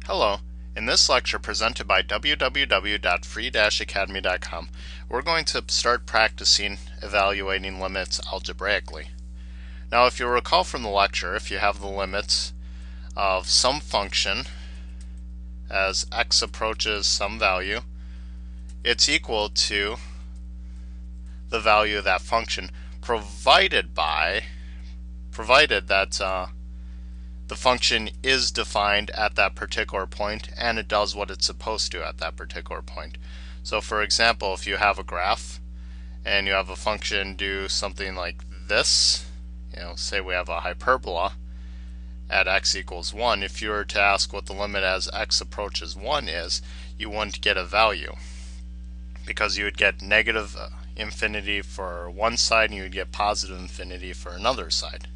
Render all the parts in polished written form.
Hello, in this lecture presented by www.free-academy.com, we're going to start practicing evaluating limits algebraically. Now, if you recall from the lecture, if you have the limits of some function as x approaches some value, it's equal to the value of that function provided that the function is defined at that particular point and it does what it's supposed to at that particular point. So for example, if you have a graph and you have a function do something like this, say we have a hyperbola at x equals 1, if you were to ask what the limit as x approaches 1 is, you wouldn't get a value because you would get negative infinity for one side and you would get positive infinity for another side.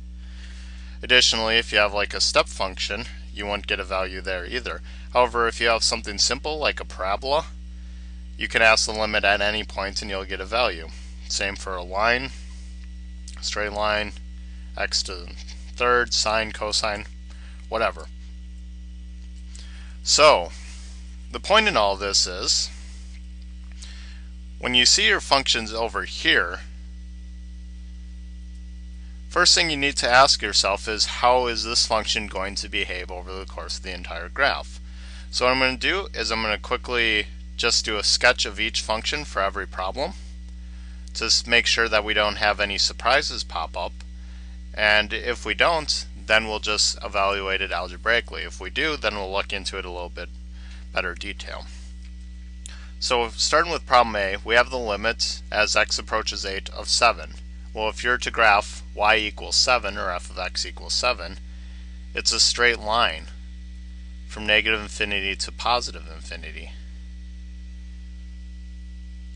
Additionally, if you have like a step function, you won't get a value there either. However, if you have something simple like a parabola, you can ask the limit at any point and you'll get a value. Same for a line, straight line, x to the third, sine, cosine, whatever. So, the point in all this is, when you see your functions over here, first thing you need to ask yourself is, how is this function going to behave over the course of the entire graph? So what I'm going to do is I'm going to quickly just do a sketch of each function for every problem to make sure that we don't have any surprises pop up, and if we don't, then we'll just evaluate it algebraically. If we do, then we'll look into it a little bit better detail. So starting with problem A, we have the limit as x approaches 8 of 7. Well, if you're to graph y equals 7 or f of x equals 7, it's a straight line from negative infinity to positive infinity.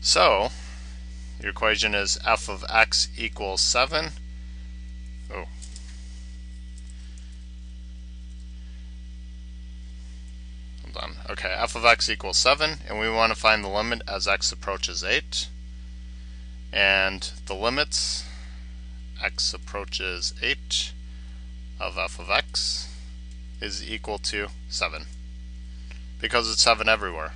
So your equation is f of x equals 7. Okay, f of x equals 7, and we want to find the limit as x approaches 8. And the limits x approaches 8 of f of x is equal to 7, because it's 7 everywhere.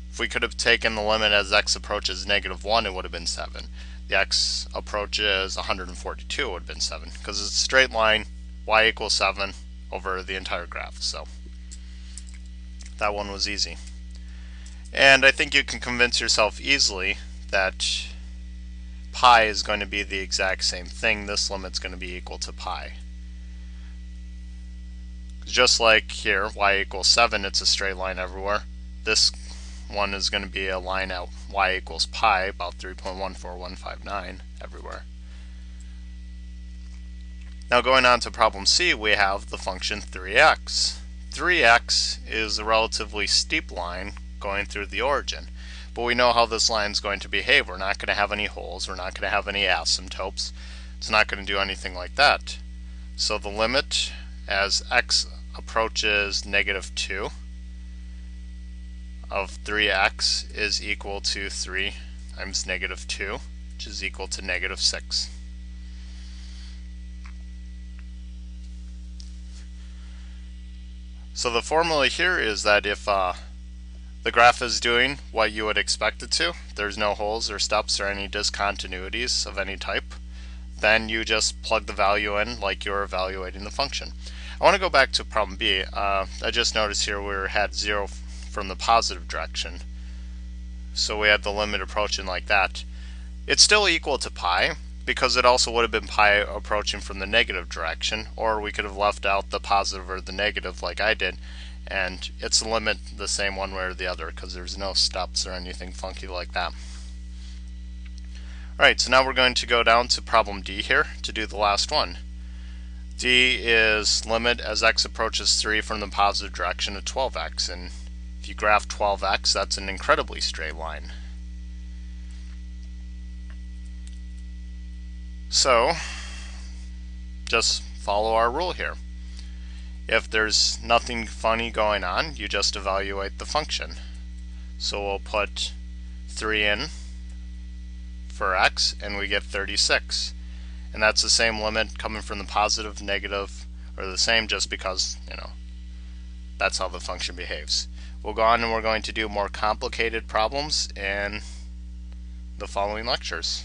If we could have taken the limit as x approaches negative 1, it would have been 7. The x approaches 142, it would have been 7, because it's a straight line, y equals 7 over the entire graph. So that one was easy. And I think you can convince yourself easily that pi is going to be the exact same thing. This limit's going to be equal to pi. Just like here, y equals 7, it's a straight line everywhere. This one is going to be a line at y equals pi, about 3.14159 everywhere. Now going on to problem C, we have the function 3x. 3x is a relatively steep line going through the origin. But we know how this line is going to behave. We're not going to have any holes. We're not going to have any asymptotes. It's not going to do anything like that. So the limit as x approaches negative 2 of 3x is equal to 3 times negative 2, which is equal to negative 6. So the formula here is that if the graph is doing what you would expect it to, there's no holes or steps or any discontinuities of any type, then you just plug the value in like you're evaluating the function. I want to go back to problem B. I just noticed here we had 0 from the positive direction, so we had the limit approaching like that. It's still equal to pi, because it also would have been pi approaching from the negative direction, or we could have left out the positive or the negative like I did, and it's the limit the same one way or the other because there's no steps or anything funky like that. Alright, so now we're going to go down to problem D here to do the last one. D is limit as x approaches 3 from the positive direction of 12x, and if you graph 12x, that's an incredibly straight line. So just follow our rule here. If there's nothing funny going on, you just evaluate the function. So we'll put 3 in for x and we get 36. And that's the same limit coming from the positive, negative, or the same just because, that's how the function behaves. We'll go on and we're going to do more complicated problems in the following lectures.